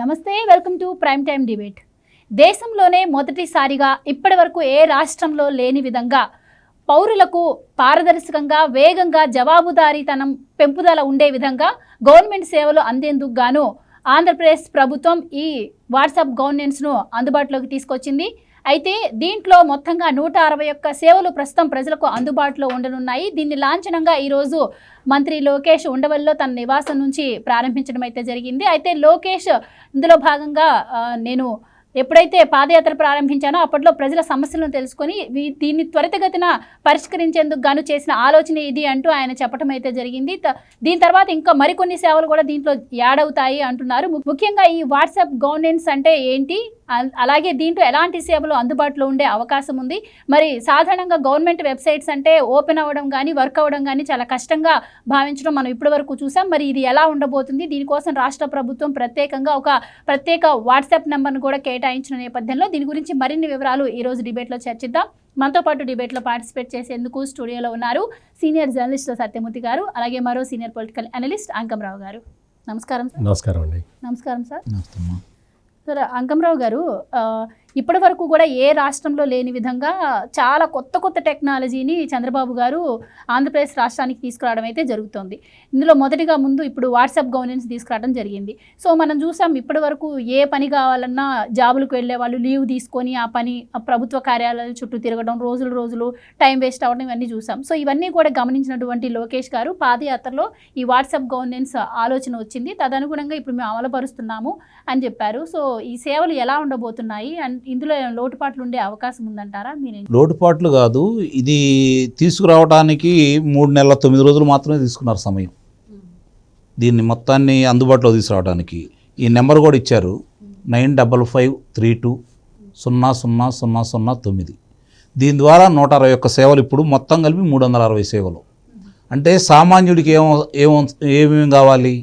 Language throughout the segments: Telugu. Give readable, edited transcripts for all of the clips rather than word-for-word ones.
నమస్తే, welcome to prime time debate. దేశంలోనే మొదటిసారిగా ఇప్పటివరకు ఏ రాష్ట్రంలో లేని విధంగా పౌరులకు పారదర్శకంగా, వేగంగా, జవాబుదారీతనం పెంపుదల ఉండే విధంగా గవర్నమెంట్ సేవలు అందేందుకు గాను ఆంధ్రప్రదేశ్ ప్రభుత్వం ఈ వాట్సాప్ గవర్నెన్స్ను అందుబాటులోకి తీసుకొచ్చింది. అయితే దీంట్లో మొత్తంగా 161 సేవలు ప్రస్తుతం ప్రజలకు అందుబాటులో ఉండనున్నాయి. దీన్ని లాంఛనంగా ఈరోజు మంత్రి లోకేష్ ఉండవల్లిలో తన నివాసం నుంచి ప్రారంభించడం అయితే జరిగింది. అయితే లోకేష్ ఇందులో భాగంగా నేను ఎప్పుడైతే పాదయాత్ర ప్రారంభించానో అప్పట్లో ప్రజల సమస్యలను తెలుసుకొని దీన్ని త్వరితగతిన పరిష్కరించేందుకు గాను చేసిన ఆలోచన ఇది అంటూ ఆయన చెప్పడం అయితే జరిగింది. దీని తర్వాత ఇంకా మరికొన్ని సేవలు కూడా దీంట్లో యాడ్ అవుతాయి అంటున్నారు. ముఖ్యంగా ఈ వాట్సాప్ గవర్నెన్స్ అంటే ఏంటి, అలాగే దీంట్లో ఎలాంటి సేవలు అందుబాటులో ఉండే అవకాశం ఉంది, మరి సాధారణంగా గవర్నమెంట్ వెబ్సైట్స్ అంటే ఓపెన్ అవ్వడం కానీ వర్క్ అవ్వడం కానీ చాలా కష్టంగా భావించడం మనం ఇప్పటి వరకు చూసాం. మరి ఇది ఎలా ఉండబోతుంది, దీనికోసం రాష్ట్ర ప్రభుత్వం ప్రత్యేకంగా ఒక ప్రత్యేక వాట్సాప్ నెంబర్ను కూడా కేటాయించిన నేపథ్యంలో దీని గురించి మరిన్ని వివరాలు ఈరోజు డిబేట్లో చర్చిద్దాం. మనతో పాటు డిబేట్లో పార్టిసిపేట్ చేసేందుకు స్టూడియోలో ఉన్నారు సీనియర్ జర్నలిస్ట్ సత్యమూర్తి గారు, అలాగే మరో సీనియర్ పొలిటికల్ అనలిస్ట్ అంకంరావు గారు. నమస్కారం. నమస్కారం అండి. నమస్కారం సార్. సార్, అంకంరావు గారు, ఇప్పటి వరకు కూడా ఏ రాష్ట్రంలో లేని విధంగా చాలా కొత్త టెక్నాలజీని చంద్రబాబు గారు ఆంధ్రప్రదేశ్ రాష్ట్రానికి తీసుకురావడం అయితే జరుగుతుంది. ఇందులో మొదటిగా ముందు ఇప్పుడు వాట్సాప్ గవర్నెన్స్ తీసుకురావడం జరిగింది. సో మనం చూసాం, ఇప్పటి వరకు ఏ పని కావాలన్నా జాబులకు వెళ్ళే వాళ్ళు లీవ్ తీసుకొని ఆ పని ప్రభుత్వ కార్యాలయాల చుట్టూ తిరగడం, రోజులు టైం వేస్ట్ అవ్వడం, ఇవన్నీ చూసాం. సో ఇవన్నీ కూడా గమనించినటువంటి లోకేష్ గారు పాదయాత్రలో ఈ వాట్సాప్ గవర్నెన్స్ ఆలోచన వచ్చింది, తదనుగుణంగా ఇప్పుడు మేము అమలుపరుస్తున్నాము అని చెప్పారు. సో ఈ సేవలు ఎలా ఉండబోతున్నాయి, అండ్ ఇందులో లోటుపాట్లు ఉండే అవకాశం ఉందంటారా? మీరు లోటుపాట్లు కాదు, ఇది తీసుకురావడానికి 3 నెలల 9 రోజులు మాత్రమే తీసుకున్నారు సమయం. దీన్ని మొత్తాన్ని అందుబాటులో తీసుకురావడానికి ఈ నెంబర్ కూడా ఇచ్చారు, 9552-000009. దీని ద్వారా 161 సేవలు, ఇప్పుడు మొత్తం కలిపి 360 సేవలు. అంటే సామాన్యుడికి ఏమేమి కావాలి,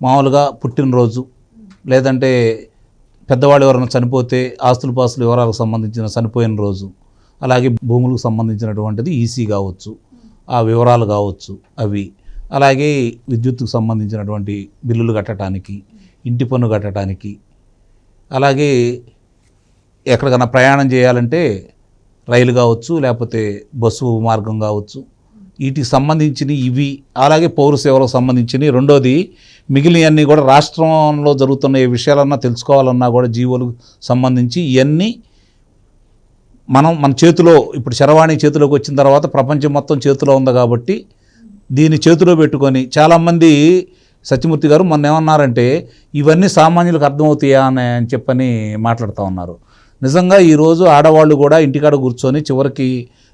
మామూలుగా పుట్టినరోజు, లేదంటే పెద్దవాళ్ళు ఎవరైనా చనిపోతే ఆస్తుల పాస్తుల వివరాలకు సంబంధించిన చనిపోయిన రోజు, అలాగే భూములకు సంబంధించినటువంటిది ఈసీ కావచ్చు, ఆ వివరాలు కావచ్చు అవి, అలాగే విద్యుత్తుకు సంబంధించినటువంటి బిల్లులు కట్టడానికి, ఇంటి పన్ను కట్టడానికి, అలాగే ఎక్కడికైనా ప్రయాణం చేయాలంటే రైలు కావచ్చు, లేకపోతే బస్సు మార్గం కావచ్చు, వీటికి సంబంధించిన ఇవి, అలాగే పౌర సేవలకు సంబంధించినవి. రెండోది మిగిలినవన్నీ కూడా రాష్ట్రంలో జరుగుతున్న ఏ విషయాలన్నా తెలుసుకోవాలన్నా కూడా జీవోలకు సంబంధించి ఇవన్నీ మన చేతిలో, ఇప్పుడు చరవాణి చేతిలోకి వచ్చిన తర్వాత ప్రపంచం మొత్తం చేతిలో ఉంది కాబట్టి దీన్ని చేతిలో పెట్టుకొని చాలామంది, సత్యమూర్తి గారు మొన్న ఏమన్నారంటే ఇవన్నీ సామాన్యులకు అర్థమవుతాయా అని చెప్పని మాట్లాడుతూ ఉన్నారు. నిజంగా ఈరోజు ఆడవాళ్ళు కూడా ఇంటికాడ కూర్చొని చివరికి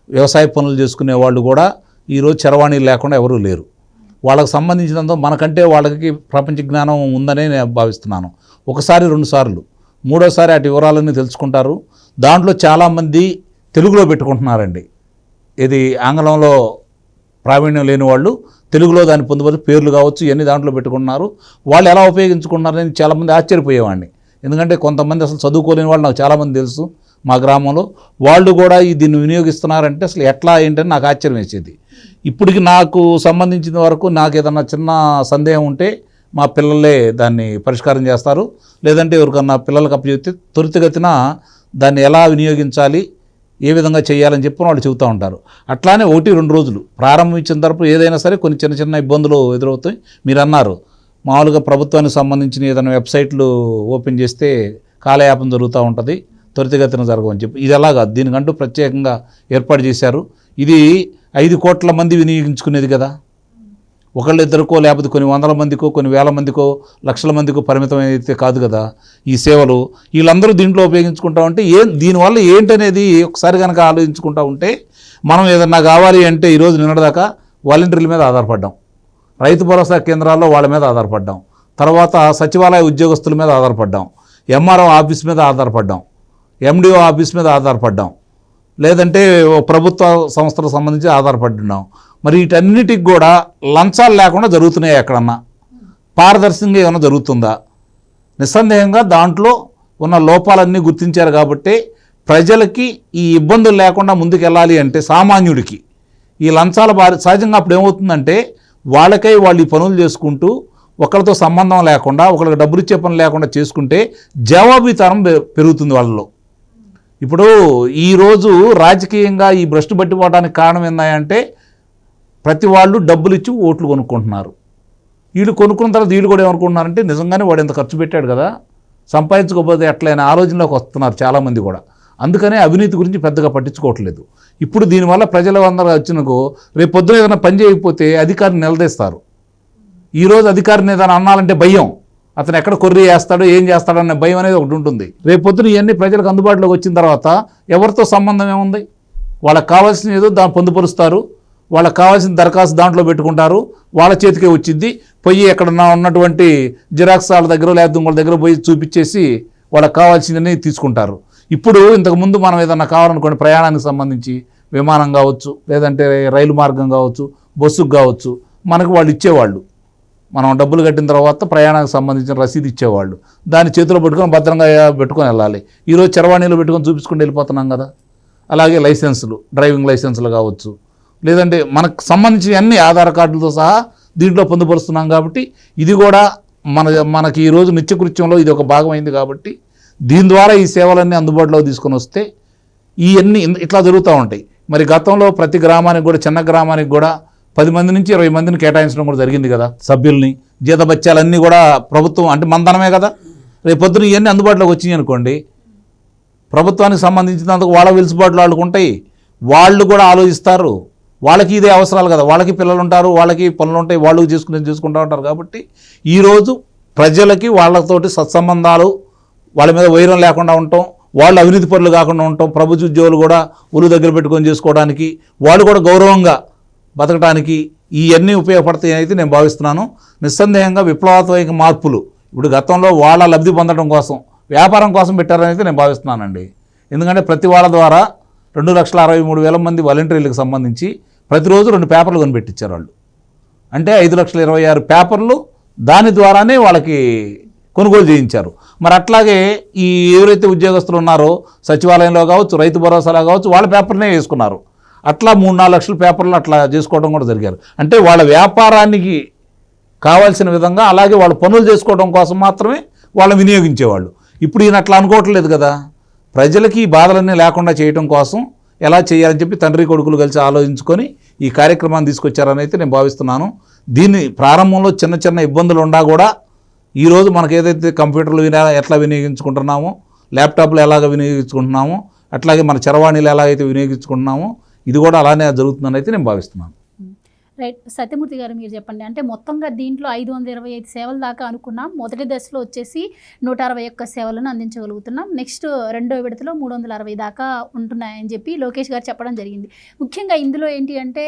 వ్యవసాయ పనులు చేసుకునే వాళ్ళు కూడా ఈరోజు చరవాణీలు లేకుండా ఎవరూ లేరు. వాళ్ళకి సంబంధించినంత మనకంటే వాళ్ళకి ప్రపంచ జ్ఞానం ఉందనే నేను భావిస్తున్నాను. ఒకసారి 2 సార్లు, 3వ సారి అటు వివరాలన్నీ తెలుసుకుంటారు. దాంట్లో చాలామంది తెలుగులో పెట్టుకుంటున్నారండి. ఇది ఆంగ్లంలో ప్రావీణ్యం లేని వాళ్ళు తెలుగులో దాన్ని పొందుపరి పేర్లు కావచ్చు ఇవన్నీ దాంట్లో పెట్టుకుంటున్నారు. వాళ్ళు ఎలా ఉపయోగించుకుంటున్నారని చాలామంది ఆశ్చర్యపోయేవాడిని. ఎందుకంటే కొంతమంది అసలు చదువుకోలేని వాళ్ళు నాకు చాలామంది తెలుసు మా గ్రామంలో, వాళ్ళు కూడా దీన్ని వినియోగిస్తున్నారంటే అసలు ఎట్లా ఏంటని నాకు ఆశ్చర్యం వేసేది. ఇప్పటికి నాకు సంబంధించిన వరకు నాకు ఏదన్నా చిన్న సందేహం ఉంటే మా పిల్లలే దాన్ని పరిష్కారం చేస్తారు, లేదంటే ఎవరికన్నా పిల్లలకు అప్పచెప్తే త్వరితగతిన దాన్ని ఎలా వినియోగించాలి, ఏ విధంగా చేయాలని చెప్పి వాళ్ళు చెబుతూ ఉంటారు. అట్లానే 1-2 రోజులు ప్రారంభించిన తరపు ఏదైనా సరే కొన్ని చిన్న ఇబ్బందులు ఎదురవుతాయి. మీరు అన్నారు మామూలుగా ప్రభుత్వానికి సంబంధించిన ఏదైనా వెబ్సైట్లు ఓపెన్ చేస్తే కాలయాపన జరుగుతూ ఉంటుంది, త్వరితగతిన జరగవని చెప్పి. ఇది అలాగా దీనికంటూ ప్రత్యేకంగా ఏర్పాటు చేశారు. ఇది 5 కోట్ల మంది వినియోగించుకునేది కదా, ఒకళ్ళిద్దరికో లేకపోతే కొన్ని వందల మందికో కొన్ని వేల మందికో లక్షల మందికో పరిమితం అయితే కాదు కదా ఈ సేవలు. వీళ్ళందరూ దీంట్లో ఉపయోగించుకుంటా ఉంటే దీనివల్ల ఏంటనేది ఒకసారి కనుక ఆలోచించుకుంటా ఉంటే, మనం ఏదన్నా కావాలి అంటే ఈరోజు నిన్నటిదాకా వాలంటీర్ల మీద ఆధారపడ్డాం, రైతు భరోసా కేంద్రాల్లో వాళ్ళ మీద ఆధారపడ్డాం, తర్వాత సచివాలయ ఉద్యోగస్తుల మీద ఆధారపడ్డాం, ఎంఆర్ఓ ఆఫీస్ మీద ఆధారపడ్డాం, ఎండిఓ ఆఫీస్ మీద ఆధారపడ్డాం, లేదంటే ప్రభుత్వ సంస్థలకు సంబంధించి ఆధారపడున్నాం. మరి వీటన్నిటికి కూడా లంచాలు లేకుండా జరుగుతున్నాయి, ఎక్కడన్నా పారదర్శకంగా ఏమైనా జరుగుతుందా? నిస్సందేహంగా దాంట్లో ఉన్న లోపాలన్నీ గుర్తించారు కాబట్టి ప్రజలకి ఈ ఇబ్బందులు లేకుండా ముందుకెళ్ళాలి అంటే సామాన్యుడికి ఈ లంచాల సహజంగా అప్పుడు ఏమవుతుందంటే వాళ్ళకై వాళ్ళు ఈ పనులు చేసుకుంటూ ఒకరితో సంబంధం లేకుండా ఒకరికి డబ్బులు ఇచ్చే పని లేకుండా చేసుకుంటే జవాబుదారం పెరుగుతుంది వాళ్ళలో. ఇప్పుడు ఈరోజు రాజకీయంగా ఈ భ్రష్టు పట్టిపోవడానికి కారణం ఏందంటే ప్రతి వాళ్ళు డబ్బులు ఇచ్చి ఓట్లు కొనుక్కుంటున్నారు. వీళ్ళు కొనుక్కున్న తర్వాత వీళ్ళు కూడా ఏమనుకుంటున్నారంటే నిజంగానే వాడు ఎంత ఖర్చు పెట్టాడు కదా, సంపాదించుకోకపోతే ఎట్లయినా ఆలోచనలోకి వస్తున్నారు చాలామంది కూడా. అందుకనే అవినీతి గురించి పెద్దగా పట్టించుకోవట్లేదు. ఇప్పుడు దీనివల్ల ప్రజలు అందరూ వచ్చినకు రేపు పొద్దున ఏదైనా పని చేయకపోతే అధికారిని నిలదీస్తారు. ఈరోజు అధికారిని ఏదైనా అన్నాలంటే భయం, అతను ఎక్కడ కొర్రీ చేస్తాడో ఏం చేస్తాడో అనే భయం అనేది ఒకటి ఉంటుంది. రేపు పొద్దున ఇవన్నీ ప్రజలకు అందుబాటులోకి వచ్చిన తర్వాత ఎవరితో సంబంధం ఏముంది, వాళ్ళకి కావాల్సిన ఏదో దాన్ని పొందుపరుస్తారు, వాళ్ళకి కావాల్సిన దరఖాస్తు దాంట్లో పెట్టుకుంటారు, వాళ్ళ చేతికే వచ్చింది. పోయి ఎక్కడన్నా ఉన్నటువంటి జిరాక్స్ వాళ్ళ దగ్గర లేకపోతే వాళ్ళ దగ్గర పోయి చూపించేసి వాళ్ళకి కావాల్సిందని తీసుకుంటారు. ఇప్పుడు ఇంతకుముందు మనం ఏదన్నా కావాలనుకోండి ప్రయాణానికి సంబంధించి విమానం కావచ్చు, లేదంటే రైలు మార్గం కావచ్చు, బస్సుకు కావచ్చు, మనకు వాళ్ళు ఇచ్చేవాళ్ళు. మనం డబ్బులు కట్టిన తర్వాత ప్రయాణానికి సంబంధించిన రసీదు ఇచ్చేవాళ్ళు. దాన్ని చేతిలో పెట్టుకొని భద్రంగా పెట్టుకొని వెళ్ళాలి. ఈరోజు చరవాణిలో పెట్టుకొని చూపించుకుంటూ వెళ్ళిపోతున్నాం కదా. అలాగే లైసెన్సులు, డ్రైవింగ్ లైసెన్సులు కావచ్చు, లేదంటే మనకు సంబంధించిన అన్ని ఆధార్ కార్డులతో సహా దీంట్లో పొందుపరుస్తున్నాం. కాబట్టి ఇది కూడా మనకి ఈరోజు నిత్యకృత్యంలో ఇది ఒక భాగం అయింది. కాబట్టి దీని ద్వారా ఈ సేవలన్నీ అందుబాటులోకి తీసుకొని వస్తే ఇవన్నీ ఇట్లా జరుగుతూ ఉంటాయి. మరి గతంలో ప్రతి గ్రామానికి కూడా, చిన్న గ్రామానికి కూడా 10 మంది నుంచి 20 మందిని కేటాయించడం కూడా జరిగింది కదా. సభ్యుల్ని, జీతబత్యాలన్నీ కూడా ప్రభుత్వం అంటే మందనమే కదా. రేపు పొద్దున ఇవన్నీ అందుబాటులోకి వచ్చినాయి అనుకోండి, ప్రభుత్వానికి సంబంధించినందుకు వాళ్ళ వెలుసుబాట్లు వాళ్ళకు ఉంటాయి. వాళ్ళు కూడా ఆలోచిస్తారు. వాళ్ళకి ఇదే అవసరాలు కదా, వాళ్ళకి పిల్లలు ఉంటారు, వాళ్ళకి పనులు ఉంటాయి, వాళ్ళు చేసుకుంటూ ఉంటారు. కాబట్టి ఈరోజు ప్రజలకి వాళ్ళతోటి సత్సంబంధాలు, వాళ్ళ మీద వైరం లేకుండా ఉండటం, వాళ్ళు అవినీతి పనులు కాకుండా ఉండటం, ప్రభుత్వ ఉద్యోగులు కూడా ఒళ్ళు దగ్గర పెట్టుకొని చేసుకోవడానికి, వాళ్ళు కూడా గౌరవంగా బతకడానికి ఇవన్నీ ఉపయోగపడతాయని అయితే నేను భావిస్తున్నాను. నిస్సందేహంగా విప్లవాత్మక మార్పులు ఇప్పుడు గతంలో వాళ్ళ లబ్ధి పొందడం కోసం, వ్యాపారం కోసం పెట్టారని అయితే నేను భావిస్తున్నానండి. ఎందుకంటే ప్రతి వాళ్ళ ద్వారా 2,63,000 మంది వాలంటీర్లకు సంబంధించి ప్రతిరోజు 2 పేపర్లు కొనిపెట్టించారు వాళ్ళు. అంటే 5,26,000 పేపర్లు దాని ద్వారానే వాళ్ళకి కొనుగోలు చేయించారు. మరి అట్లాగే ఈ ఎవరైతే ఉద్యోగస్తులు ఉన్నారో సచివాలయంలో కావచ్చు, రైతు భరోసాలో కావచ్చు, వాళ్ళ పేపర్నే వేసుకున్నారు. అట్లా 3-4 లక్షల పేపర్లు అట్లా చేసుకోవడం కూడా జరిగారు. అంటే వాళ్ళ వ్యాపారానికి కావాల్సిన విధంగా, అలాగే వాళ్ళ పనులు చేసుకోవడం కోసం మాత్రమే వాళ్ళని వినియోగించేవాళ్ళు. ఇప్పుడు ఈయన అట్లా అనుకోవట్లేదు కదా. ప్రజలకి ఈ బాధలన్నీ లేకుండా చేయడం కోసం ఎలా చేయాలని చెప్పి తండ్రి కొడుకులు కలిసి ఆలోచించుకొని ఈ కార్యక్రమాన్ని తీసుకొచ్చారని అయితే నేను భావిస్తున్నాను. దీన్ని ప్రారంభంలో చిన్న చిన్న ఇబ్బందులు ఉన్నా కూడా ఈరోజు మనకు ఏదైతే కంప్యూటర్లు ఎట్లా వినియోగించుకుంటున్నామో, ల్యాప్టాప్లు ఎలాగ వినియోగించుకుంటున్నామో, అట్లాగే మన చరవాణిలు ఎలాగైతే వినియోగించుకుంటున్నామో ఇది కూడా అలానే జరుగుతుందని అయితే నేను భావిస్తున్నాను. రైట్. సత్యమూర్తి గారు మీరు చెప్పండి. అంటే మొత్తంగా దీంట్లో 525 సేవల దాకా అనుకున్నాం. మొదటి దశలో వచ్చేసి 161 సేవలను అందించగలుగుతున్నాం. నెక్స్ట్ రెండో విడతలో 360 దాకా ఉంటున్నాయని చెప్పి లోకేష్ గారు చెప్పడం జరిగింది. ముఖ్యంగా ఇందులో ఏంటి అంటే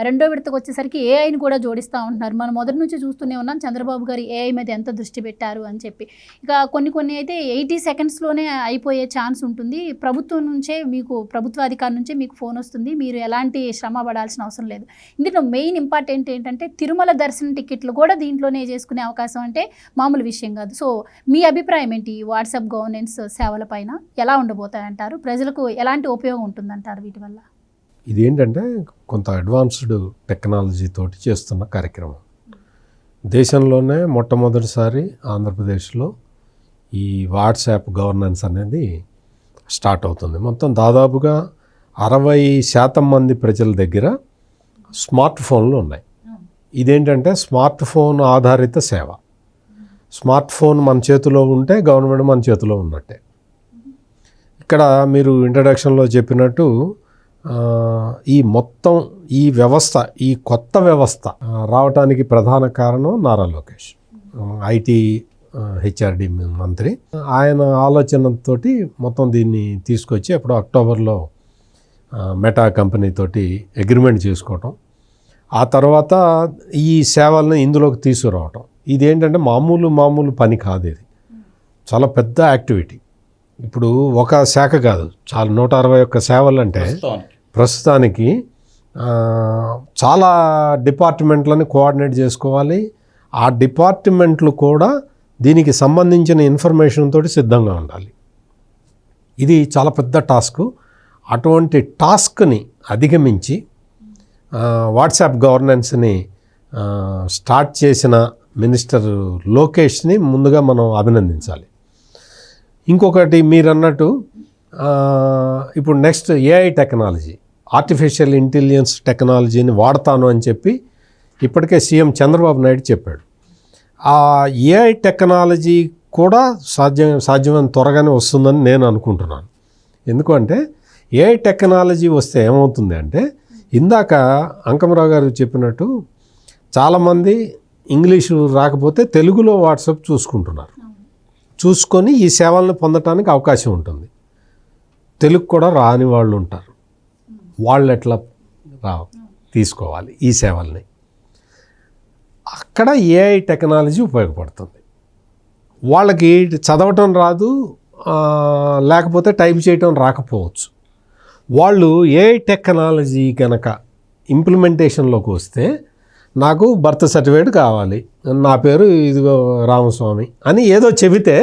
రెండో విడతకు వచ్చేసరికి ఏఐని కూడా జోడిస్తూ ఉంటున్నారు. మనం మొదటి నుంచి చూస్తూనే ఉన్నాం చంద్రబాబు గారు ఏఐ మీద ఎంత దృష్టి పెట్టారు అని చెప్పి. ఇక కొన్ని అయితే 80 సెకండ్స్లోనే అయిపోయే ఛాన్స్ ఉంటుంది. ప్రభుత్వం నుంచే మీకు, ప్రభుత్వాధికారి నుంచే మీకు ఫోన్ వస్తుంది, మీరు ఎలాంటి శ్రమ పడాల్సిన అవసరం లేదు. మెయిన్ ఇంపార్టెంట్ ఏంటంటే తిరుమల దర్శన టికెట్లు కూడా దీంట్లోనే చేసుకునే అవకాశం అంటే మామూలు విషయం కాదు. సో మీ అభిప్రాయం ఏంటి? వాట్సాప్ గవర్నెన్స్ సేవల పైన ఎలా ఉండబోతాయంటారు? ప్రజలకు ఎలాంటి ఉపయోగం ఉంటుందంటారు వీటి వల్ల? ఇదేంటంటే కొంత అడ్వాన్స్డ్ టెక్నాలజీ తోటి చేస్తున్న కార్యక్రమం. దేశంలోనే మొట్టమొదటిసారి ఆంధ్రప్రదేశ్లో ఈ వాట్సాప్ గవర్నెన్స్ అనేది స్టార్ట్ అవుతుంది. మొత్తం దాదాపుగా 60% మంది ప్రజల దగ్గర స్మార్ట్ ఫోన్లు ఉన్నాయి. ఇదేంటంటే స్మార్ట్ ఫోన్ ఆధారిత సేవ. స్మార్ట్ ఫోన్ మన చేతిలో ఉంటే గవర్నమెంట్ మన చేతిలో ఉన్నట్టే. ఇక్కడ మీరు ఇంట్రడక్షన్లో చెప్పినట్టు ఈ మొత్తం ఈ వ్యవస్థ, ఈ కొత్త వ్యవస్థ రావటానికి ప్రధాన కారణం నారా లోకేష్, ఐటీ హెచ్ఆర్డి మంత్రి. ఆయన ఆలోచనతోటి మొత్తం దీన్ని తీసుకొచ్చి అప్పుడు అక్టోబర్లో మెటా కంపెనీతోటి అగ్రిమెంట్ చేసుకోవటం, ఆ తర్వాత ఈ సేవలను ఇందులోకి తీసుకురావటం. ఇదేంటంటే మామూలు పని కాదు. ఇది చాలా పెద్ద యాక్టివిటీ. ఇప్పుడు ఒక శాఖ కాదు, చాలా 161 సేవలు అంటే ప్రస్తుతానికి చాలా డిపార్ట్మెంట్లను కోఆర్డినేట్ చేసుకోవాలి. ఆ డిపార్ట్మెంట్లు కూడా దీనికి సంబంధించిన ఇన్ఫర్మేషన్ తోటి సిద్ధంగా ఉండాలి. ఇది చాలా పెద్ద టాస్క్. అటువంటి టాస్క్ని అధిగమించి వాట్సాప్ గవర్నెన్స్ని స్టార్ట్ చేసిన మినిస్టర్ లోకేష్ని ముందుగా మనం అభినందించాలి. ఇంకొకటి మీరు అన్నట్టు ఇప్పుడు next AI technology, artificial intelligence టెక్నాలజీని వాడతాను అని చెప్పి ఇప్పటికే సీఎం చంద్రబాబు నాయుడు చెప్పాడు. ఆ ఏఐ టెక్నాలజీ కూడా సాధ్యమైన త్వరగానే వస్తుందని నేను అనుకుంటున్నాను. ఎందుకంటే ఏఐ టెక్నాలజీ వస్తే ఏమవుతుంది అంటే, ఇందాక అంకమరావు గారు చెప్పినట్టు చాలామంది ఇంగ్లీషు రాకపోతే తెలుగులో వాట్సాప్ చూసుకుంటున్నారు. చూసుకొని ఈ సేవలను పొందటానికి అవకాశం ఉంటుంది. తెలుగు కూడా రాని వాళ్ళు ఉంటారు. వాళ్ళు ఎట్లా తీసుకోవాలి ఈ సేవల్ని? అక్కడ ఏఐ టెక్నాలజీ ఉపయోగపడుతుంది. వాళ్ళకి చదవటం రాదు, లేకపోతే టైప్ చేయటం రాకపోవచ్చు. వాళ్ళు ఏఐ టెక్నాలజీ కనుక ఇంప్లిమెంటేషన్లోకి వస్తే, నాకు బర్త్ సర్టిఫికేట్ కావాలి, నా పేరు ఇదిగో రామస్వామి అని ఏదో చెబితే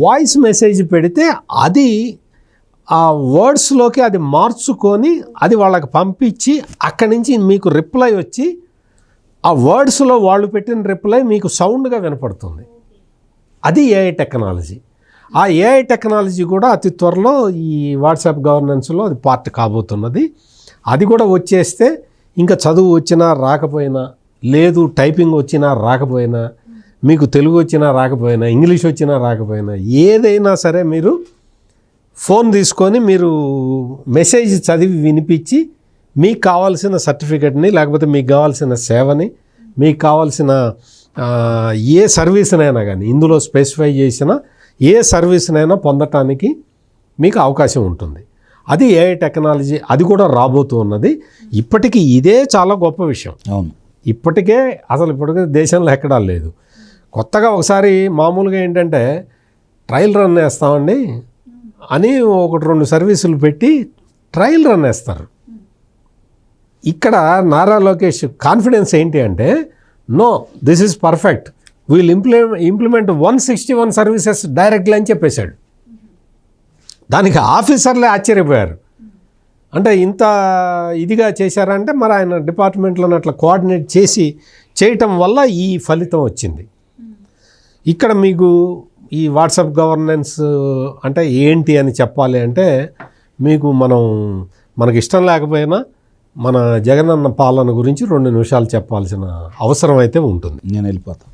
వాయిస్ మెసేజ్ పెడితే అది ఆ వర్డ్స్లోకి అది మార్చుకొని అది వాళ్ళకి పంపించి అక్కడి నుంచి మీకు రిప్లై వచ్చి ఆ వర్డ్స్లో వాళ్ళు పెట్టిన రిప్లై మీకు సౌండ్గా వినపడుతుంది. అది ఏఐ టెక్నాలజీ. ఆ ఏఐ టెక్నాలజీ కూడా అతి త్వరలో ఈ వాట్సాప్ గవర్నెన్స్లో అది పార్ట్ కాబోతున్నది. అది కూడా వచ్చేస్తే ఇంకా చదువు వచ్చినా రాకపోయినా, లేదు టైపింగ్ వచ్చినా రాకపోయినా, మీకు తెలుగు వచ్చినా రాకపోయినా, ఇంగ్లీష్ వచ్చినా రాకపోయినా, ఏదైనా సరే మీరు ఫోన్ తీసుకొని మీరు మెసేజ్ చదివి వినిపించి మీకు కావాల్సిన సర్టిఫికెట్ని, లేకపోతే మీకు కావాల్సిన సేవని, మీకు కావాల్సిన ఏ సర్వీస్నైనా కానీ ఇందులో స్పెసిఫై చేసిన ఏ సర్వీస్నైనా పొందటానికి మీకు అవకాశం ఉంటుంది. అది ఏఐ టెక్నాలజీ, అది కూడా రాబోతూ ఉన్నది. ఇప్పటికీ ఇదే చాలా గొప్ప విషయం. అవును, ఇప్పటికే ఇప్పటికే దేశంలో ఎక్కడా లేదు. కొత్తగా ఒకసారి మామూలుగా ఏంటంటే ట్రయల్ రన్ వేస్తామండి అని 1-2 సర్వీసులు పెట్టి ట్రయల్ రన్ వేస్తారు. ఇక్కడ నారా లోకేష్ కాన్ఫిడెన్స్ ఏంటి అంటే, no this is perfect, we'll implement 161 services directly అని చెప్పేశాడు. దానికి ఆఫీసర్లే ఆశ్చర్యపోయారు. అంటే ఇంత ఇదిగా చేశారంటే మరి ఆయన డిపార్ట్మెంట్లో అట్లా కోఆర్డినేట్ చేయటం వల్ల ఈ ఫలితం వచ్చింది. ఇక్కడ మీకు ఈ వాట్సాప్ గవర్నెన్స్ అంటే ఏంటి అని చెప్పాలి అంటే, మీకు మనకి ఇష్టం లేకపోయినా మన జగనన్న పాలన గురించి 2 నిమిషాలు చెప్పాల్సిన అవసరం అయితే ఉంటుంది. నేను వెళ్ళిపోతాను.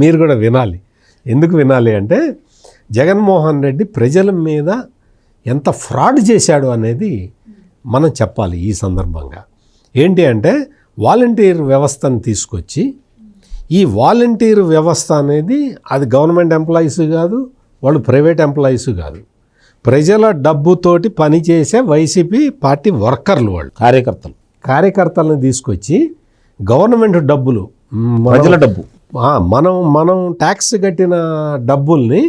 మీరు కూడా వినాలి. ఎందుకు వినాలి అంటే, జగన్మోహన్ రెడ్డి ప్రజల మీద ఎంత ఫ్రాడ్ చేశాడు అనేది మనం చెప్పాలి ఈ సందర్భంగా. ఏంటి అంటే, వాలంటీర్ వ్యవస్థను తీసుకొచ్చి, ఈ వాలంటీర్ వ్యవస్థ అనేది అది గవర్నమెంట్ ఎంప్లాయీస్ కాదు, వాళ్ళు ప్రైవేట్ ఎంప్లాయీస్ కాదు, ప్రజల డబ్బుతోటి పనిచేసే వైసీపీ పార్టీ వర్కర్లు, వాళ్ళు కార్యకర్తలను తీసుకొచ్చి గవర్నమెంట్ డబ్బులు, ప్రజల డబ్బు, మనం ట్యాక్స్ కట్టిన డబ్బుల్ని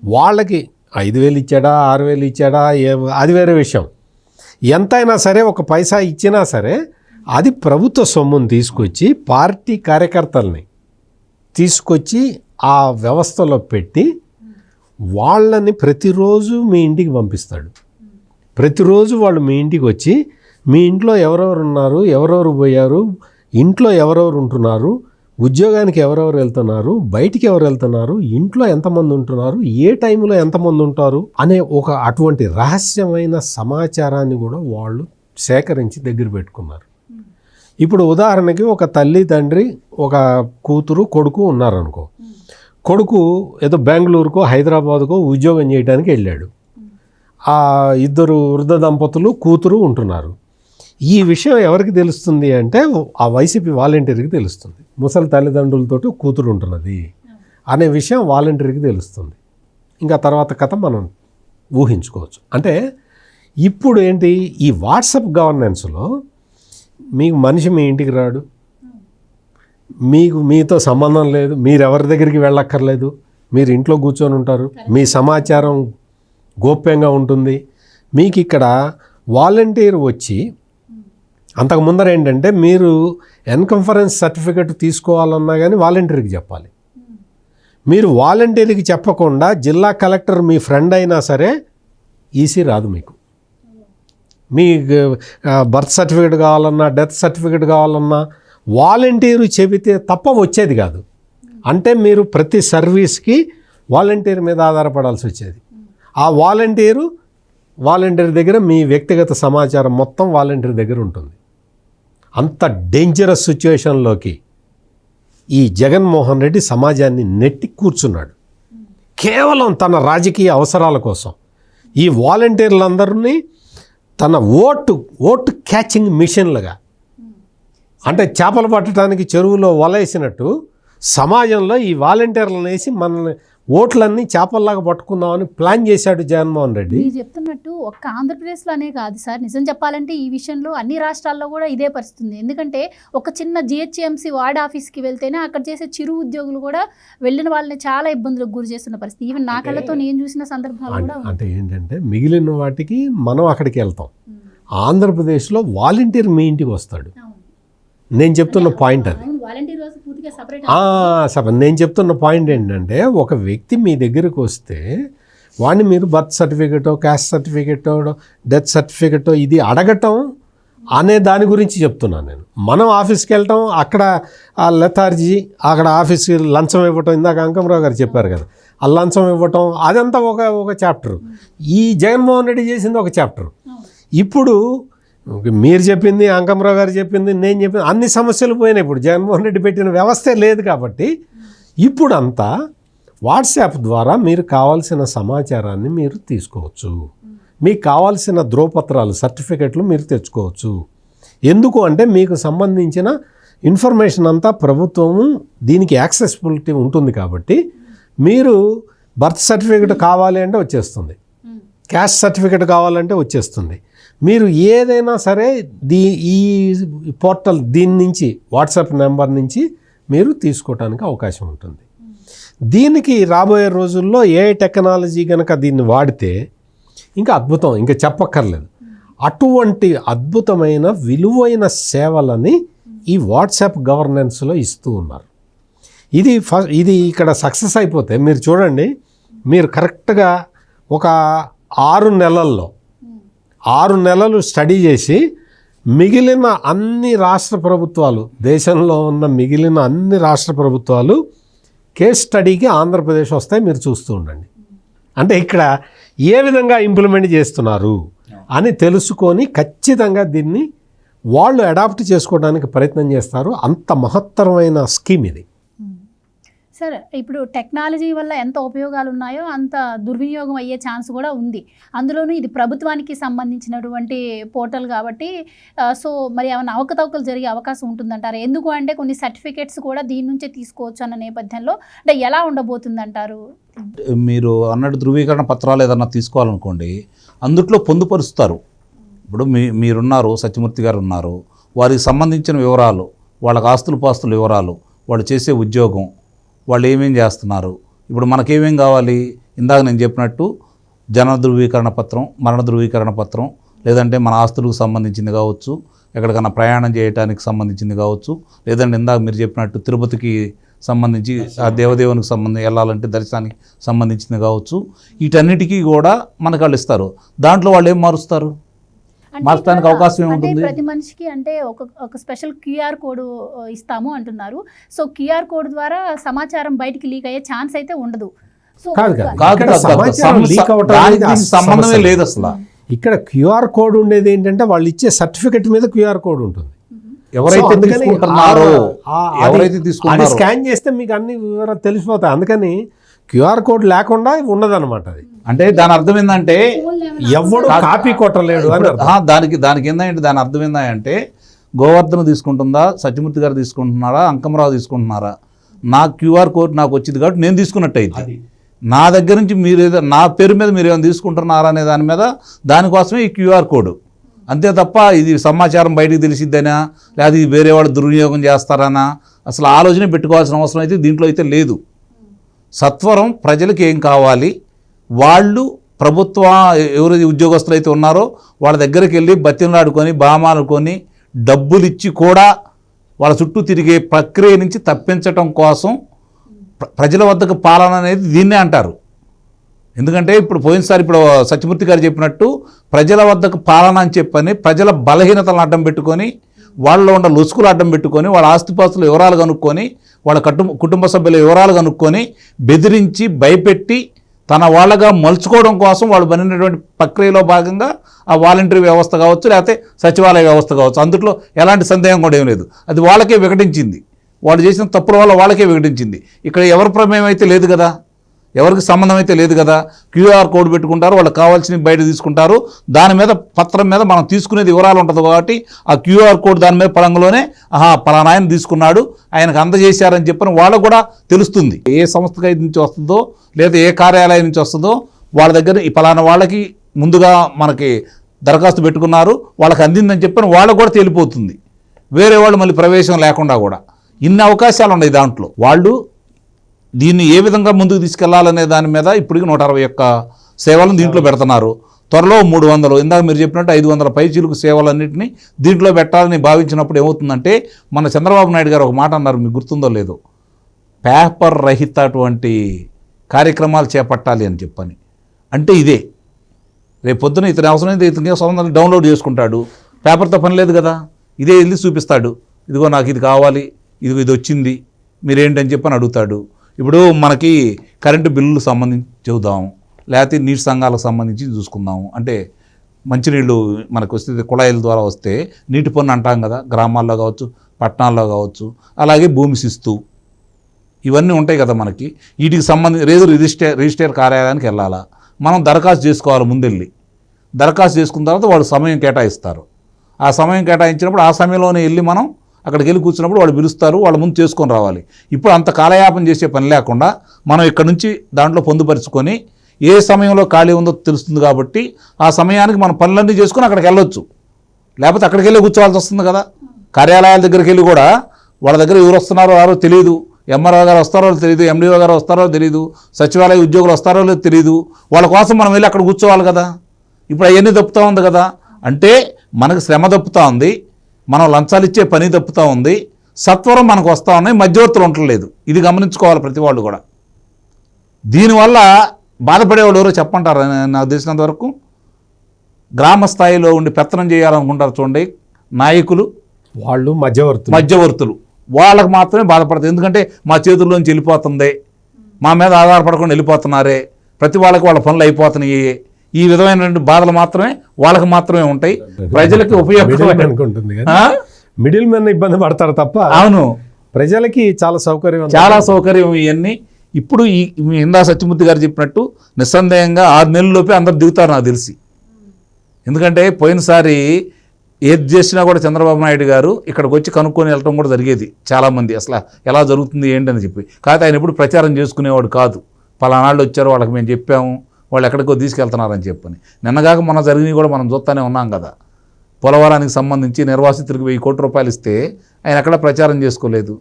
వాళ్ళకి 5,000 ఇచ్చాడా 6,000 ఇచ్చాడా అది వేరే విషయం. ఎంతైనా సరే ఒక పైసా ఇచ్చినా సరే అది ప్రభుత్వ సొమ్మును తీసుకొచ్చి పార్టీ కార్యకర్తల్ని తీసుకొచ్చి ఆ వ్యవస్థలో పెట్టి వాళ్ళని ప్రతిరోజు మీ ఇంటికి పంపిస్తాడు. ప్రతిరోజు వాళ్ళు మీ ఇంటికి వచ్చి మీ ఇంట్లో ఎవరెవరు ఉన్నారు, ఎవరెవరు పోయారు, ఇంట్లో ఎవరెవరు ఉంటున్నారు, ఉద్యోగానికి ఎవరెవరు వెళ్తున్నారు, బయటికి ఎవరు వెళ్తున్నారు, ఇంట్లో ఎంతమంది ఉంటున్నారు, ఏ టైంలో ఎంతమంది ఉంటారు అనే ఒక అటువంటి రహస్యమైన సమాచారాన్ని కూడా వాళ్ళు సేకరించి దగ్గర పెట్టుకున్నారు. ఇప్పుడు ఉదాహరణకి ఒక తల్లి తండ్రి, ఒక కూతురు కొడుకు ఉన్నారనుకో. కొడుకు ఏదో బెంగళూరుకో హైదరాబాద్కో ఉద్యోగం చేయడానికి వెళ్ళాడు. ఆ 2 వృద్ధ దంపతులు కూతురు ఉంటున్నారు. ఈ విషయం ఎవరికి తెలుస్తుంది అంటే ఆ వైసీపీ వాలంటీర్కి తెలుస్తుంది. ముసలి తల్లిదండ్రులతోటి కూతురు ఉంటున్నది అనే విషయం వాలంటీర్కి తెలుస్తుంది. ఇంకా తర్వాత కథ మనం ఊహించుకోవచ్చు. అంటే ఇప్పుడు ఏంటి, ఈ వాట్సాప్ గవర్నెన్స్లో మీకు మనిషి మీ ఇంటికి రాడు, మీతో సంబంధం లేదు, మీరు ఎవరి దగ్గరికి వెళ్ళక్కర్లేదు, మీరు ఇంట్లో కూర్చొని ఉంటారు, మీ సమాచారం గోప్యంగా ఉంటుంది. మీకు ఇక్కడ వాలంటీర్ వచ్చి, అంతకు ముందర ఏంటంటే మీరు ఎన్కంఫరెన్స్ సర్టిఫికెట్ తీసుకోవాలన్నా కానీ వాలంటీర్కి చెప్పాలి. మీరు వాలంటీర్కి చెప్పకుండా జిల్లా కలెక్టర్ మీ ఫ్రెండ్ అయినా సరే ఈసీ రాదు. మీ బర్త్ సర్టిఫికేట్ కావాలన్నా, డెత్ సర్టిఫికేట్ కావాలన్నా వాలంటీరు చెబితే తప్ప వచ్చేది కాదు. అంటే మీరు ప్రతి సర్వీస్కి వాలంటీర్ మీద ఆధారపడాల్సి వచ్చేది. ఆ వాలంటీర్ దగ్గర మీ వ్యక్తిగత సమాచారం మొత్తం వాలంటీర్ దగ్గర ఉంటుంది. అంత డేంజరస్ సిచ్యువేషన్లోకి ఈ జగన్మోహన్ రెడ్డి సమాజాన్ని నెట్టి కూర్చున్నాడు. కేవలం తన రాజకీయ అవసరాల కోసం ఈ వాలంటీర్లందరినీ తన ఓటు క్యాచింగ్ మిషన్లుగా, అంటే చేపలు పట్టడానికి చెరువులో వలేసినట్టు సమాజంలో ఈ వాలంటీర్లను వేసి మనల్ని ఓట్లన్నీ చేపల్లాగా పట్టుకుందామని ప్లాన్ చేశాడు జగన్మోహన్ రెడ్డి. మీరు చెప్తున్నట్టు ఒక్క ఆంధ్రప్రదేశ్లోనే కాదు సార్, నిజం చెప్పాలంటే ఈ విషయంలో అన్ని రాష్ట్రాల్లో కూడా ఇదే పరిస్థితుంది. ఎందుకంటే ఒక చిన్న జిహెచ్ఎంసీ వార్డ్ ఆఫీస్కి వెళ్తేనే అక్కడ చేసే చిరు ఉద్యోగులు కూడా వెళ్ళిన వాళ్ళని చాలా ఇబ్బందులకు గురి చేస్తున్న పరిస్థితి. ఈవెన్ నా కళ్ళతో నేను చూసిన సందర్భాలు కూడా అంటే ఏంటంటే మిగిలిన వాటికి మనం అక్కడికి వెళ్తాం. ఆంధ్రప్రదేశ్లో వాలంటీర్ మీ ఇంటికి వస్తాడు. నేను చెప్తున్న పాయింట్ అది. నేను చెప్తున్న పాయింట్ ఏంటంటే ఒక వ్యక్తి మీ దగ్గరకు వస్తే వాడిని మీరు బర్త్ సర్టిఫికెటో, క్యాస్ట్ సర్టిఫికెటో, డెత్ సర్టిఫికెటో ఇది అడగటం అనే దాని గురించి చెప్తున్నాను నేను. మనం ఆఫీస్కి వెళ్ళటం, అక్కడ ఆ లెథార్జీ, అక్కడ ఆఫీస్కి లంచం ఇవ్వటం, ఇందాక అంకమరావు గారు చెప్పారు కదా, ఆ లంచం ఇవ్వటం అదంతా ఒక చాప్టర్. ఈ జగన్మోహన్ రెడ్డి చేసింది ఒక చాప్టర్. ఇప్పుడు మీరు చెప్పింది, అంకమరావు గారు చెప్పింది, నేను చెప్పింది, అన్ని సమస్యలు పోయినాయి. ఇప్పుడు జగన్మోహన్ రెడ్డి పెట్టిన వ్యవస్థే లేదు కాబట్టి ఇప్పుడు అంతా వాట్సాప్ ద్వారా మీరు కావాల్సిన సమాచారాన్ని మీరు తీసుకోవచ్చు. మీకు కావాల్సిన ధ్రువపత్రాలు, సర్టిఫికెట్లు మీరు తెచ్చుకోవచ్చు. ఎందుకు అంటే మీకు సంబంధించిన ఇన్ఫర్మేషన్ అంతా ప్రభుత్వము దీనికి యాక్సెసిబిలిటీ ఉంటుంది కాబట్టి మీరు బర్త్ సర్టిఫికెట్ కావాలి అంటే వచ్చేస్తుంది, క్యాస్ట్ సర్టిఫికెట్ కావాలంటే వచ్చేస్తుంది. మీరు ఏదైనా సరే ఈ పోర్టల్ దీని నుంచి, వాట్సాప్ నెంబర్ నుంచి మీరు తీసుకోవడానికి అవకాశం ఉంటుంది. దీనికి రాబోయే రోజుల్లో ఏ టెక్నాలజీ కనుక దీన్ని వాడితే ఇంకా అద్భుతం, ఇంకా చెప్పక్కర్లేదు. అటువంటి అద్భుతమైన విలువైన సేవలని ఈ వాట్సాప్ గవర్నెన్స్లో ఇస్తూ ఉన్నారు. ఇది ఇక్కడ సక్సెస్ అయిపోతే మీరు చూడండి, మీరు కరెక్ట్గా ఒక 6 నెలలు స్టడీ చేసి మిగిలిన అన్ని రాష్ట్ర ప్రభుత్వాలు, దేశంలో ఉన్న మిగిలిన అన్ని రాష్ట్ర ప్రభుత్వాలు కేస్ స్టడీకి ఆంధ్రప్రదేశ్ వస్తాయి. మీరు చూస్తూ ఉండండి. అంటే ఇక్కడ ఏ విధంగా ఇంప్లిమెంట్ చేస్తున్నారు అని తెలుసుకొని ఖచ్చితంగా దీన్ని వాళ్ళు అడాప్ట్ చేసుకోవడానికి ప్రయత్నం చేస్తారు. అంత మహత్తరమైన స్కీమ్ ఇది. సార్, ఇప్పుడు టెక్నాలజీ వల్ల ఎంత ఉపయోగాలు ఉన్నాయో అంత దుర్వినియోగం అయ్యే ఛాన్స్ కూడా ఉంది. అందులోనూ ఇది ప్రభుత్వానికి సంబంధించినటువంటి పోర్టల్ కాబట్టి సో మరి ఏమైనా అవకతవకలు జరిగే అవకాశం ఉంటుందంటారు. ఎందుకు అంటే కొన్ని సర్టిఫికేట్స్ కూడా దీని నుంచే తీసుకోవచ్చు అన్న నేపథ్యంలో అంటే ఎలా ఉండబోతుందంటారు? మీరు అన్నట్టు ధృవీకరణ పత్రాలు ఏదన్నా తీసుకోవాలనుకోండి, అందుట్లో పొందుపరుస్తారు. ఇప్పుడు మీరున్నారు, సత్యమూర్తి గారు ఉన్నారు, వారికి సంబంధించిన వివరాలు, వాళ్ళకి ఆస్తులు పాస్తుల వివరాలు, వాళ్ళు చేసే ఉద్యోగం, వాళ్ళు ఏమేం చేస్తున్నారు, ఇప్పుడు మనకేమేం కావాలి, ఇందాక నేను చెప్పినట్టు జనన ధృవీకరణ పత్రం, మరణ ధృవీకరణ పత్రం, లేదంటే మన ఆస్తులకు సంబంధించింది కావచ్చు, ఎక్కడికైనా ప్రయాణం చేయడానికి సంబంధించింది కావచ్చు, లేదంటే ఇందాక మీరు చెప్పినట్టు తిరుపతికి సంబంధించి ఆ దేవదేవునికి వెళ్ళాలంటే దర్శనానికి సంబంధించింది కావచ్చు, వీటన్నిటికీ కూడా మనకు వాళ్ళు ఇస్తారు. దాంట్లో వాళ్ళు ఏం మారుస్తారు, మార్చడానికి అవకాశం ఏముంటుంది? ప్రతి మనిషికి అంటే ఒక స్పెషల్ క్యూఆర్ కోడ్ ఇస్తాము అంటున్నారు. సో క్యూఆర్ కోడ్ ద్వారా సమాచారం బయటికి లీక్ అయ్యే ఛాన్స్ అయితే ఉండదు. సో సంబంధమే లేదు అసలు. ఇక్కడ క్యూఆర్ కోడ్ ఉండేది ఏంటంటే వాళ్ళు ఇచ్చే సర్టిఫికెట్ మీద క్యూఆర్ కోడ్ ఉంటుంది. ఎవరైతే తీసుకుంటారో స్కాన్ చేస్తే మీకు అన్ని వివరాలు తెలిసిపోతాయి. అందుకని క్యూఆర్ కోడ్ లేకుండా ఉండదన్నమాట. అది అంటే దాని అర్థం ఏంటంటే ఎవడు కాపీ కొట్టలేడు అని దానికి ఏంటంటే దాని అర్థం ఏంటంటే గోవర్ధన తీసుకుంటుందా, సత్యమూర్తి గారు తీసుకుంటున్నారా, అంకమరావు తీసుకుంటున్నారా, నా క్యూఆర్ కోడ్ నాకు వచ్చింది కాబట్టి నేను తీసుకున్నట్టయితే నా దగ్గర నుంచి మీరు ఏదో నా పేరు మీద మీరు ఏమైనా తీసుకుంటున్నారా అనే దాని మీద, దానికోసమే ఈ క్యూఆర్ కోడ్. అంతే తప్ప ఇది సమాచారం బయటికి తెలిసిద్దనా, లేదా ఇది వేరే వాళ్ళు దుర్వినియోగం చేస్తారనా అసలు ఆలోచన పెట్టుకోవాల్సిన అవసరం అయితే దీంట్లో అయితే లేదు. సత్వరం ప్రజలకు ఏం కావాలి, వాళ్ళు ప్రభుత్వ ఎవరైతే ఉద్యోగస్తులు అయితే ఉన్నారో వాళ్ళ దగ్గరికి వెళ్ళి బతిమలాడుకొని బామాలుకొని డబ్బులు ఇచ్చి కూడా వాళ్ళ చుట్టూ తిరిగే ప్రక్రియ నుంచి తప్పించటం కోసం ప్రజల వద్దకు పాలన అనేది దీన్నే అంటారు. ఎందుకంటే ఇప్పుడు పోయినసారి ఇప్పుడు సత్యమూర్తి గారు చెప్పినట్టు ప్రజల వద్దకు పాలన అని చెప్పని ప్రజల బలహీనతలను అడ్డం పెట్టుకొని వాళ్ళలో ఉన్న లొసుకులు అడ్డం పెట్టుకొని వాళ్ళ ఆస్తిపాస్తుల వివరాలు కనుక్కొని వాళ్ళ కుటుంబ సభ్యుల వివరాలు కనుక్కొని బెదిరించి భయపెట్టి తన వాళ్ళగా మలుచుకోవడం కోసం వాళ్ళు పడినటువంటి ప్రక్రియలో భాగంగా ఆ వాలంటరీ వ్యవస్థ కావచ్చు, లేకపోతే సచివాలయ వ్యవస్థ కావచ్చు, అందులో ఎలాంటి సందేహం కూడా ఏం లేదు. అది వాళ్ళకే వికటించింది. వాళ్ళు చేసిన తప్పుల వల్ల వాళ్ళకే వికటించింది. ఇక్కడ ఎవరి ప్రమేయం అయితే లేదు కదా, ఎవరికి సంబంధం అయితే లేదు కదా. క్యూఆర్ కోడ్ పెట్టుకుంటారు, వాళ్ళకి కావాల్సినవి బయట తీసుకుంటారు. దాని మీద పత్రం మీద మనం తీసుకునేది వివరాలు ఉంటుంది కాబట్టి ఆ క్యూఆర్ కోడ్ దాని మీద పరంగానే పలానా ఆయన తీసుకున్నాడు, ఆయనకు అందజేశారని చెప్పని వాళ్ళకు కూడా తెలుస్తుంది. ఏ సంస్థ నుంచి వస్తుందో లేదా ఏ కార్యాలయం నుంచి వస్తుందో వాళ్ళ దగ్గర ఈ పలానా వాళ్ళకి ముందుగా మనకి దరఖాస్తు పెట్టుకున్నారు, వాళ్ళకి అందిందని చెప్పని వాళ్ళకు కూడా తెలిపోతుంది. వేరే వాళ్ళు మళ్ళీ ప్రవేశం లేకుండా కూడా ఇన్ని అవకాశాలు ఉన్నాయి దాంట్లో. వాళ్ళు దీన్ని ఏ విధంగా ముందుకు తీసుకెళ్లాలనే దాని మీద ఇప్పటికి 161 సేవలను దీంట్లో పెడుతున్నారు. త్వరలో 300, ఇందాక మీరు చెప్పినట్టు 500 పైచీలకు సేవలన్నింటినీ దీంట్లో పెట్టాలని భావించినప్పుడు ఏమవుతుందంటే, మన చంద్రబాబు నాయుడు గారు ఒక మాట అన్నారు, మీకు గుర్తుందో లేదో, పేపర్ రహిత అటువంటి కార్యక్రమాలు చేపట్టాలి అని చెప్పని. అంటే ఇదే రేపు పొద్దున ఇతని అవసరమైతే ఇతనికి సొంతంగా డౌన్లోడ్ చేసుకుంటాడు, పేపర్తో పని లేదు కదా, ఇదే వెళ్ళి చూపిస్తాడు, ఇదిగో నాకు ఇది కావాలి, ఇది వచ్చింది, మీరేంటని చెప్పని అడుగుతాడు. ఇప్పుడు మనకి కరెంటు బిల్లులు సంబంధించి చెబుదాం, లేకపోతే నీటి సంఘాలకు సంబంధించి చూసుకుందాము. అంటే మంచినీళ్ళు మనకు వస్తే కుళాయిల ద్వారా వస్తే నీటి పన్ను అంటాం కదా, గ్రామాల్లో కావచ్చు, పట్టణాల్లో కావచ్చు, అలాగే భూమి శిస్తు ఇవన్నీ ఉంటాయి కదా మనకి. వీటికి సంబంధించి రిజిస్టర్ కార్యాలయానికి వెళ్ళాలా, మనం దరఖాస్తు చేసుకోవాలి. ముందెళ్ళి దరఖాస్తు చేసుకున్న తర్వాత వాళ్ళు సమయం కేటాయిస్తారు. ఆ సమయం కేటాయించినప్పుడు ఆ సమయంలోనే వెళ్ళి మనం అక్కడికి వెళ్ళి కూర్చున్నప్పుడు వాళ్ళు పిలుస్తారు, వాళ్ళ ముందు చేసుకొని రావాలి. ఇప్పుడు అంత కాలయాపన చేసే పని లేకుండా మనం ఇక్కడ నుంచి దాంట్లో పొందుపరుచుకొని ఏ సమయంలో ఖాళీ ఉందో తెలుస్తుంది కాబట్టి ఆ సమయానికి మనం పనులన్నీ చేసుకొని అక్కడికి వెళ్ళొచ్చు. లేకపోతే అక్కడికి వెళ్ళి కూర్చోవాల్సి వస్తుంది కదా. కార్యాలయాల దగ్గరికి వెళ్ళి కూడా వాళ్ళ దగ్గర ఎవరు వస్తున్నారో ఎవరో తెలియదు, ఎంఆర్ఓ గారు వస్తారో తెలియదు, ఎండిఓ గారు వస్తారో తెలియదు, సచివాలయ ఉద్యోగులు వస్తారో లేదో తెలియదు. వాళ్ళ కోసం మనం వెళ్ళి అక్కడ కూర్చోవాలి కదా. ఇప్పుడు అవన్నీ తప్పుతూ ఉంది కదా. అంటే మనకు శ్రమ తప్పుతూ ఉంది, మనం లంచాలు ఇచ్చే పని తప్పుతూ ఉంది, సత్వరం మనకు వస్తూ ఉన్నాయి, మధ్యవర్తులు ఉండలేదు. ఇది గమనించుకోవాలి ప్రతి వాళ్ళు కూడా. దీనివల్ల బాధపడేవాళ్ళు ఎవరో చెప్పంటారు నాకు తెలిసినంత వరకు. గ్రామ స్థాయిలో ఉండి పెత్తనం చేయాలనుకుంటారు చూడండి నాయకులు, వాళ్ళు మధ్యవర్తులు వాళ్ళకు మాత్రమే బాధపడతారు. ఎందుకంటే మా చేతుల్లోంచి వెళ్ళిపోతుంది, మా మీద ఆధారపడకుండా వెళ్ళిపోతున్నారే, ప్రతి వాళ్ళకి వాళ్ళ పనులు అయిపోతున్నాయి, ఈ విధమైనటువంటి బాధలు మాత్రమే వాళ్ళకి మాత్రమే ఉంటాయి. ప్రజలకి ఉపయోగపడుతుంది, మిడిల్ మ్యాన్ ఇబ్బంది పడతారు తప్ప. అవును, ప్రజలకి చాలా సౌకర్యం ఇవన్నీ. ఇప్పుడు ఇందా సత్యమూర్తి గారు చెప్పినట్టు నిస్సందేహంగా 6 నెలల్లోపే అందరు దిగుతారు నాకు తెలిసి. ఎందుకంటే పోయినసారి ఏది చేసినా కూడా చంద్రబాబు నాయుడు గారు ఇక్కడికి వచ్చి కనుక్కొని వెళ్ళడం కూడా జరిగేది. చాలామంది అసలు ఎలా జరుగుతుంది ఏంటని చెప్పి. కాకపోతే ఆయన ఎప్పుడు ప్రచారం చేసుకునేవాడు కాదు. పలానాళ్ళు వచ్చారు, వాళ్ళకి మేము చెప్పాము, వాళ్ళు ఎక్కడికో తీసుకెళ్తున్నారని చెప్పని. నిన్నగాక మొన్న జరిగినవి కూడా మనం చూస్తూనే ఉన్నాం కదా. పోలవరానికి సంబంధించి నిర్వాసితులకు 1000 కోట్ల రూపాయలు ఇస్తే ఆయన ఎక్కడ ప్రచారం చేసుకోలేదు.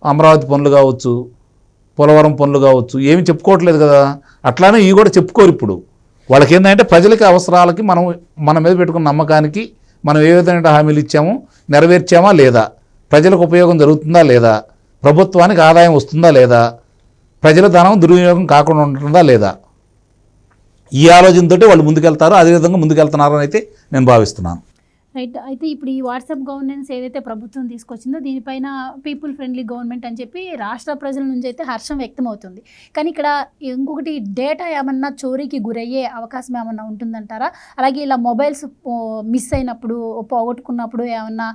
అమరావతి పనులు కావచ్చు, పోలవరం పనులు కావచ్చు, ఏమి చెప్పుకోవట్లేదు కదా. అట్లానే ఇవి కూడా చెప్పుకోరు. ఇప్పుడు వాళ్ళకి ఏంటంటే ప్రజలకి అవసరాలకి మన మీద పెట్టుకున్న నమ్మకానికి మనం ఏ విధంగా హామీలు ఇచ్చామో నెరవేర్చామా లేదా, ప్రజలకు ఉపయోగం జరుగుతుందా లేదా, ప్రభుత్వానికి ఆదాయం వస్తుందా లేదా, ప్రజల ధనం దుర్వినియోగం కాకుండా ఉంటుందా లేదా, ఈ ఆలోచనతోటి వాళ్ళు ముందుకెళ్తారు. అదేవిధంగా ముందుకెళ్తున్నారని అయితే నేను భావిస్తున్నాను. రైట్. అయితే ఇప్పుడు ఈ వాట్సాప్ గవర్నెన్స్ ఏదైతే ప్రభుత్వం తీసుకొచ్చిందో దీనిపైన పీపుల్ ఫ్రెండ్లీ గవర్నమెంట్ అని చెప్పి రాష్ట్ర ప్రజల నుంచి అయితే హర్షం వ్యక్తం అవుతుంది. కానీ ఇక్కడ ఇంకొకటి, డేటా ఏమన్నా చోరీకి గురయ్యే అవకాశం ఏమన్నా ఉంటుందంటారా? అలాగే ఇలా మొబైల్స్ మిస్ అయినప్పుడు, పోగొట్టుకున్నప్పుడు ఏమన్నా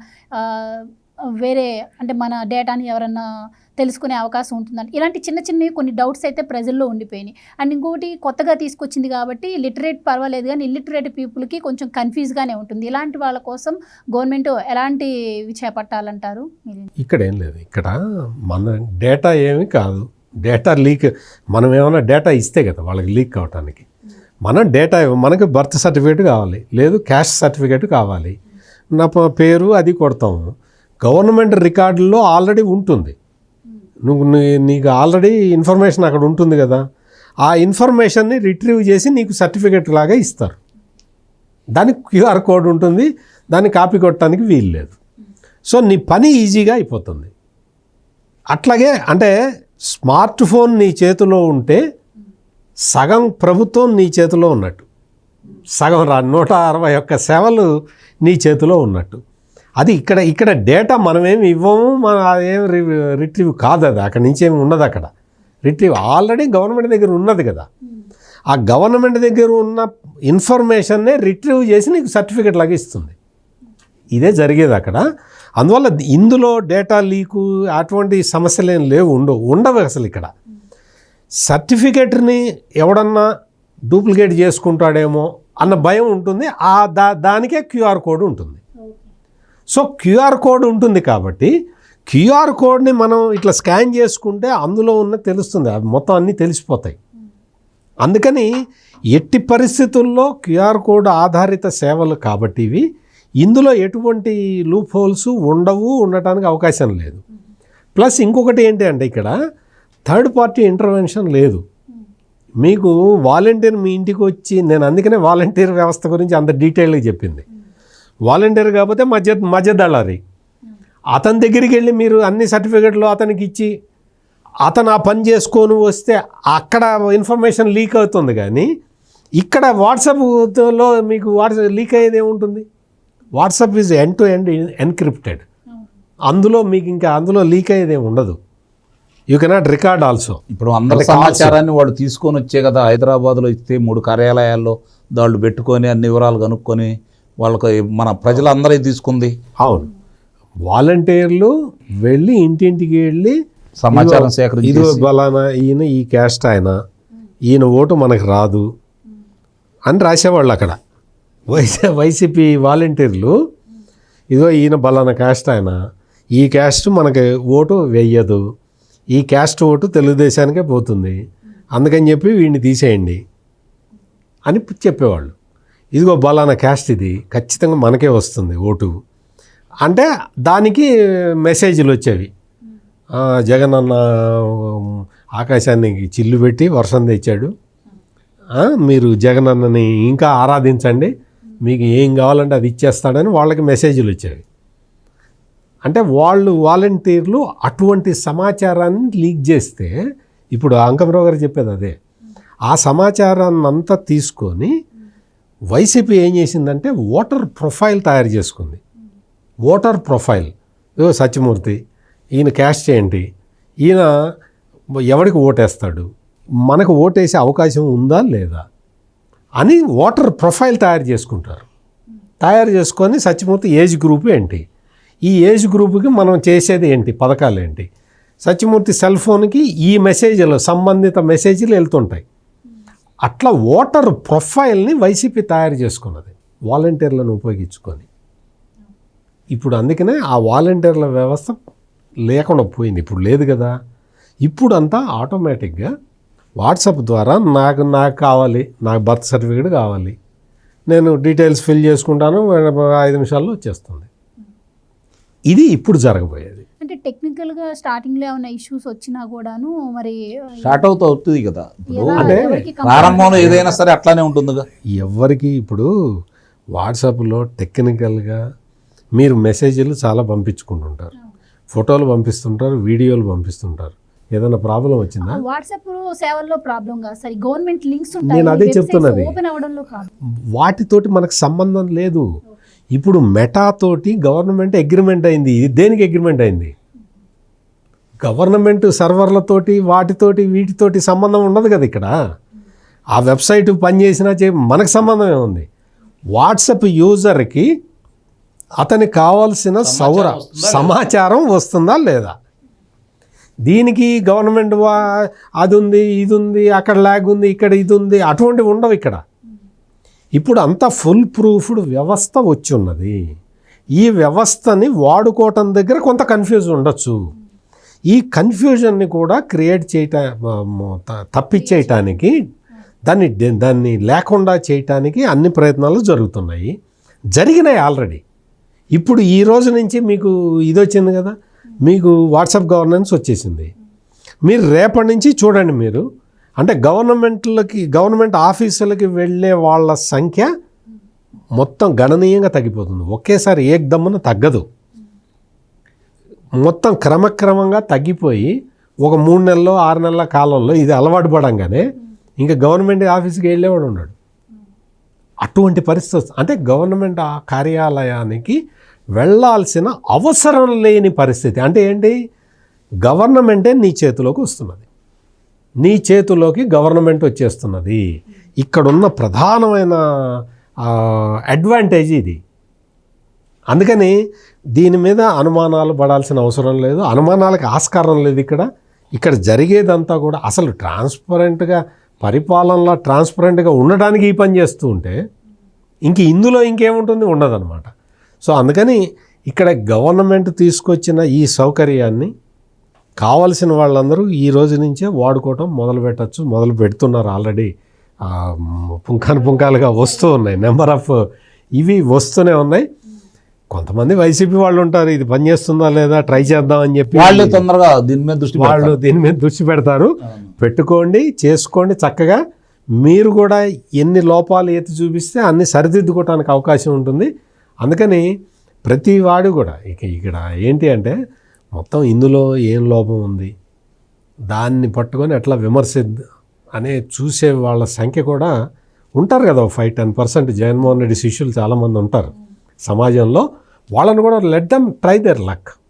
వేరే అంటే మన డేటాని ఎవరన్నా తెలుసుకునే అవకాశం ఉంటుందని, ఇలాంటి చిన్న చిన్నవి కొన్ని డౌట్స్ అయితే ప్రజల్లో ఉండిపోయినాయి. అండ్ ఇంకొకటి కొత్తగా తీసుకొచ్చింది కాబట్టి లిటరేట్ పర్వాలేదు, కానీ ఇల్లిటరేట్ పీపుల్కి కొంచెం కన్ఫ్యూజ్గానే ఉంటుంది. ఇలాంటి వాళ్ళ కోసం గవర్నమెంట్ ఎలాంటివి చేపట్టాలంటారు? ఇక్కడ ఏం లేదు, ఇక్కడ మన డేటా ఏమీ కాదు, డేటా లీక్. మనం ఏమైనా డేటా ఇస్తే కదా వాళ్ళకి లీక్ అవడానికి. మనం డేటా మనకి బర్త్ సర్టిఫికేట్ కావాలి, లేదు క్యాస్ట్ సర్టిఫికేట్ కావాలి, నా పేరు అది కొడతాము. గవర్నమెంట్ రికార్డుల్లో ఆల్రెడీ ఉంటుంది, నీకు ఆల్రెడీ ఇన్ఫర్మేషన్ అక్కడ ఉంటుంది కదా. ఆ ఇన్ఫర్మేషన్ని రిట్రీవ్ చేసి నీకు సర్టిఫికేట్ లాగా ఇస్తారు. దానికి క్యూఆర్ కోడ్ ఉంటుంది, దాన్ని కాపీ కొట్టడానికి వీలు లేదు. సో నీ పని ఈజీగా అయిపోతుంది. అట్లాగే అంటే స్మార్ట్ ఫోన్ నీ చేతిలో ఉంటే సగం ప్రభుత్వం నీ చేతిలో ఉన్నట్టు, సగం 161 సేవలు నీ చేతిలో ఉన్నట్టు. అది ఇక్కడ డేటా మనమేమి ఇవ్వము, మన అదేం రిట్రీవ్ కాదు, అది అక్కడి నుంచి ఏమి ఉండదు. అక్కడ రిట్రీవ్ ఆల్రెడీ గవర్నమెంట్ దగ్గర ఉన్నది కదా. ఆ గవర్నమెంట్ దగ్గర ఉన్న ఇన్ఫర్మేషన్నే రిట్రీవ్ చేసి నీకు సర్టిఫికెట్ లాగా ఇస్తుంది. ఇదే జరిగేది అక్కడ. అందువల్ల ఇందులో డేటా లీకు అటువంటి సమస్యలు ఏం లేవు, ఉండవు అసలు. ఇక్కడ సర్టిఫికెట్ని ఎవడన్నా డూప్లికేట్ చేసుకుంటాడేమో అన్న భయం ఉంటుంది. దానికే క్యూఆర్ కోడ్ ఉంటుంది. సో క్యూఆర్ కోడ్ ఉంటుంది కాబట్టి క్యూఆర్ కోడ్ని మనం ఇట్లా స్కాన్ చేసుకుంటే అందులో ఉన్న తెలుస్తుంది, అవి మొత్తం అన్నీ తెలిసిపోతాయి. అందుకని ఎట్టి పరిస్థితుల్లో క్యూఆర్ కోడ్ ఆధారిత సేవలు కాబట్టి ఇవి, ఇందులో ఎటువంటి లూప్ హోల్స్ ఉండటానికి అవకాశం లేదు. ప్లస్ ఇంకొకటి ఏంటి అంటే ఇక్కడ థర్డ్ పార్టీ ఇంటర్వెన్షన్ లేదు. మీకు వాలంటీర్ మీ ఇంటికి వచ్చి, నేను అందుకనే వాలంటీర్ వ్యవస్థ గురించి అంత డీటెయిల్గా చెప్పింది. వాలంటీర్ కాకపోతే మధ్య దళారి, అతని దగ్గరికి వెళ్ళి మీరు అన్ని సర్టిఫికెట్లు అతనికి ఇచ్చి అతను ఆ పని చేసుకొని వస్తే అక్కడ ఇన్ఫర్మేషన్ లీక్ అవుతుంది. కానీ ఇక్కడ వాట్సాప్లో మీకు లీక్ అయ్యేది ఏముంటుంది? WhatsApp is end to end encrypted. అందులో మీకు ఇంకా అందులో లీక్ అయ్యేది ఏమి ఉండదు. You cannot record also. ఇప్పుడు అందరి సమాచారాన్ని వాడు తీసుకొని వచ్చే కదా, హైదరాబాద్లో ఇస్తే 3 కార్యాలయాల్లో వాళ్ళు పెట్టుకొని అన్ని వివరాలు కనుక్కొని వాళ్ళకి మన ప్రజలందరూ తీసుకుంది. అవును, వాలంటీర్లు వెళ్ళి ఇంటింటికి వెళ్ళి సమాచారం సేకరించి, ఇది బలానా ఈయన ఈ క్యాస్ట్ ఈయన ఓటు మనకు రాదు అని రాసేవాళ్ళు అక్కడ. వైసీపీ వాలంటీర్లు ఇదో ఈయన బలానా క్యాస్ట్ ఈ క్యాస్ట్ మనకి ఓటు వెయ్యదు, ఈ క్యాస్ట్ ఓటు తెలుగుదేశానికే పోతుంది, అందుకని చెప్పి వీడిని తీసేయండి అని చెప్పేవాళ్ళు. ఇదిగో బలానా క్యాస్ట్ ఇది ఖచ్చితంగా మనకే వస్తుంది ఓటు అంటే దానికి మెసేజ్లు వచ్చేవి. జగన్ అన్న ఆకాశానికి చిల్లు పెట్టి వర్షం తెచ్చాడు, మీరు జగన్ అన్నని ఇంకా ఆరాధించండి, మీకు ఏం కావాలంటే అది ఇచ్చేస్తాడని వాళ్ళకి మెసేజ్లు వచ్చేవి. అంటే వాళ్ళు వాలంటీర్లు అటువంటి సమాచారాన్ని లీక్ చేస్తే, ఇప్పుడు అంకమరావు గారు చెప్పేది అదే, ఆ సమాచారాన్ని అంతా తీసుకొని వైసీపీ ఏం చేసిందంటే ఓటర్ ప్రొఫైల్ తయారు చేసుకుంది. ఓటర్ ప్రొఫైల్, సత్యమూర్తి ఈయన క్యాస్ట్ ఏంటి, ఈయన ఎవరికి ఓటేస్తాడు, మనకు ఓటేసే అవకాశం ఉందా లేదా అని ఓటర్ ప్రొఫైల్ తయారు చేసుకుంటారు. తయారు చేసుకొని సత్యమూర్తి ఏజ్ గ్రూప్ ఏంటి, ఈ ఏజ్ గ్రూప్కి మనం చేసేది ఏంటి, పథకాలు ఏంటి, సత్యమూర్తి సెల్ ఫోన్కి ఈ మెసేజ్లు సంబంధిత మెసేజ్లు వెళ్తుంటాయి. అట్లా ఓటర్ ప్రొఫైల్ని వైసీపీ తయారు చేసుకున్నది వాలంటీర్లను ఉపయోగించుకొని. ఇప్పుడు అందుకనే ఆ వాలంటీర్ల వ్యవస్థ లేకుండా పోయింది, ఇప్పుడు లేదు కదా. ఇప్పుడు అంతా ఆటోమేటిక్గా వాట్సాప్ ద్వారా నాకు కావాలి, నాకు బర్త్ సర్టిఫికేట్ కావాలి, నేను డీటెయిల్స్ ఫిల్ చేసుకుంటాను, 5 నిమిషాల్లో వచ్చేస్తుంది. ఇది ఇప్పుడు జరగబోయేది. అంటే టెక్నికల్గా స్టార్టింగ్లో ఏమైనా ఇష్యూస్ వచ్చినా కూడాను మరి స్టార్ట్ అవుతుంది కదా. ఇప్పుడు అంటే ప్రారంభంలో ఏదైనా సరే అట్లానే ఉంటుందిగా. ఎవరికి ఇప్పుడు వాట్సాప్లో టెక్నికల్గా మీరు మెసేజ్లు చాలా పంపించుకుంటుంటారు, ఫోటోలు పంపిస్తుంటారు, వీడియోలు పంపిస్తుంటారు. ఏదైనా ప్రాబ్లం వచ్చిందా? వాట్సాప్ సేవల్లో ప్రాబ్లం కాదు సార్, గవర్నమెంట్ లింక్స్ నేను అదే చెప్తున్నది, ఓపెన్ అవ్వడంలో ప్రాబ్లం. వాటితోటి మనకు సంబంధం లేదు. ఇప్పుడు మెటాతోటి గవర్నమెంట్ అగ్రిమెంట్ అయింది. ఇది దేనికి అగ్రిమెంట్ అయింది? గవర్నమెంట్ సర్వర్లతోటి వీటితోటి సంబంధం ఉండదు కదా. ఇక్కడ ఆ వెబ్సైట్ పనిచేసినా మనకు సంబంధం ఏముంది? వాట్సాప్ యూజర్కి అతనికి కావాల్సిన సమాచారం వస్తుందా లేదా? దీనికి గవర్నమెంట్ అది ఉంది, ఇది ఉంది, అక్కడ ల్యాగ్ ఉంది, ఇక్కడ ఇది ఉంది, అటువంటివి ఉండవు ఇక్కడ. ఇప్పుడు అంతా ఫుల్ ప్రూఫ్డ్ వ్యవస్థ వచ్చి ఉన్నది. ఈ వ్యవస్థని వాడుకోవటం దగ్గర కొంత కన్ఫ్యూజన్ ఉండొచ్చు. ఈ కన్ఫ్యూజన్ని కూడా క్రియేట్ తప్పించేయటానికి, దాన్ని లేకుండా చేయటానికి అన్ని ప్రయత్నాలు జరుగుతున్నాయి, జరిగినాయి ఆల్రెడీ. ఇప్పుడు ఈ రోజు నుంచి మీకు ఇది వచ్చింది కదా, మీకు వాట్సాప్ గవర్నెన్స్ వచ్చేసింది. మీరు రేపటి నుంచి చూడండి, మీరు అంటే గవర్నమెంట్ ఆఫీసులకి వెళ్ళే వాళ్ళ సంఖ్య మొత్తం గణనీయంగా తగ్గిపోతుంది. ఒకేసారి ఏకదమ్మున తగ్గదు, మొత్తం క్రమక్రమంగా తగ్గిపోయి ఒక 3 నెలల్లో 6 నెలల కాలంలో ఇది అలవాటు పడంగానే ఇంకా గవర్నమెంట్ ఆఫీస్కి వెళ్ళేవాడు ఉన్నాడు. అటువంటి పరిస్థితి అంటే గవర్నమెంట్ కార్యాలయానికి వెళ్ళాల్సిన అవసరం లేని పరిస్థితి. అంటే ఏంటి, గవర్నమెంటే నీ చేతిలోకి వస్తున్నది, నీ చేతిలోకి గవర్నమెంట్ వచ్చేస్తున్నది. ఇక్కడున్న ప్రధానమైన అడ్వాంటేజ్ ఇది. అందుకని దీని మీద అనుమానాలు పడాల్సిన అవసరం లేదు, అనుమానాలకు ఆస్కారం లేదు. ఇక్కడ జరిగేదంతా కూడా అసలు ట్రాన్స్పరెంట్గా, పరిపాలనలో ట్రాన్స్పరెంట్గా ఉండడానికి ఈ పని చేస్తూ ఉంటే ఇందులో ఇంకేముంటుంది, ఉండదన్నమాట. సో అందుకని ఇక్కడ గవర్నమెంట్ తీసుకొచ్చిన ఈ సౌకర్యాన్ని కావలసిన వాళ్ళందరూ ఈ రోజు నుంచే వాడుకోవటం మొదలు పెడుతున్నారు. ఆల్రెడీ పుంఖాలుగా వస్తూ ఉన్నాయి, నెంబర్ ఆఫ్ ఇవి వస్తూనే ఉన్నాయి. కొంతమంది వైసీపీ వాళ్ళు ఉంటారు, ఇది పనిచేస్తుందా లేదా ట్రై చేద్దామని చెప్పి వాళ్ళు తొందరగా దీని మీద దృష్టి పెడతారు. పెట్టుకోండి, చేసుకోండి చక్కగా. మీరు కూడా ఎన్ని లోపాలు ఎత్తి చూపిస్తే అన్ని సరిదిద్దుకోవడానికి అవకాశం ఉంటుంది. అందుకని ప్రతి వాడు కూడా ఇక్కడ ఏంటి అంటే మొత్తం ఇందులో ఏం లోపం ఉంది దాన్ని పట్టుకొని ఎట్లా అనే చూసే వాళ్ళ సంఖ్య కూడా ఉంటారు కదా. 5-10% జగన్మోహన్ రెడ్డి శిష్యులు చాలామంది ఉంటారు సమాజంలో. వాళ్ళని కూడా let them try there luck.